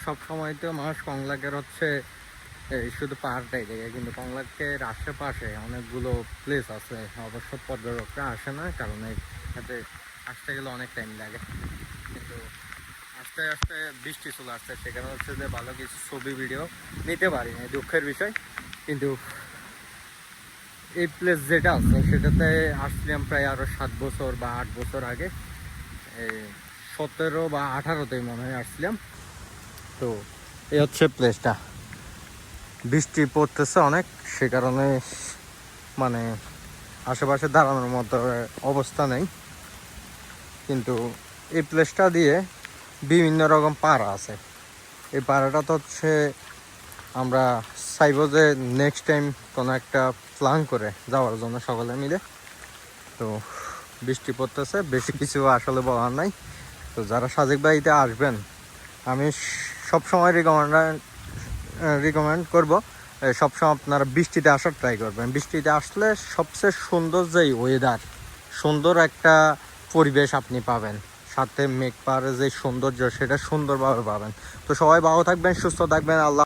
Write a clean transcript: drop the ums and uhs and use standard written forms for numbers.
সব সময় তো মানুষ কংলাকের হচ্ছে এই শুধু পাহাড়টাই দেখে, কিন্তু কংলাকের আশেপাশে অনেকগুলো প্লেস আছে। অবশ্য পর্যটকরা আসে না, কারণ এখানে আসতে গেলে অনেক টাইম লাগে। কিন্তু আস্তে আস্তে বৃষ্টি চলে আসছে, সেখানে হচ্ছে যে ভালো কিছু ছবি ভিডিও নিতে পারি না, দুঃখের বিষয়। কিন্তু এই প্লেস যেটা আছে সেটাতে আসছিলাম প্রায় আরও 7 বছর বা 8 বছর আগে। এই 17 বা 18তেই মনে হয় আসছিলাম। তো এই হচ্ছে প্লেসটা। বৃষ্টি পড়তেছে অনেক, সে কারণে মানে আশেপাশে দাঁড়ানোর মতো অবস্থা নেই। কিন্তু এই প্লেসটা দিয়ে বিভিন্ন রকম পাড়া আছে। এই পাড়াটা তো হচ্ছে আমরা চাইব যে নেক্সট টাইম কোনো একটা প্ল্যান করে যাওয়ার জন্য সকলে মিলে। তো বৃষ্টি পড়তেছে, বেশি কিছু আসলে বলার নাই। তো যারা সাজেক বাড়িতে আসবেন, আমি সবসময় রিকমেন্ড করব সবসময় আপনারা বৃষ্টিতে আসার ট্রাই করবেন। বৃষ্টিতে আসলে সবচেয়ে সুন্দর যেই ওয়েদার, সুন্দর একটা পরিবেশ আপনি পাবেন, সাথে মেঘ পাহাড়ের যে সৌন্দর্য সেটা সুন্দরভাবে পাবেন। তো সবাই ভালো থাকবেন, সুস্থ থাকবেন। আল্লাহ।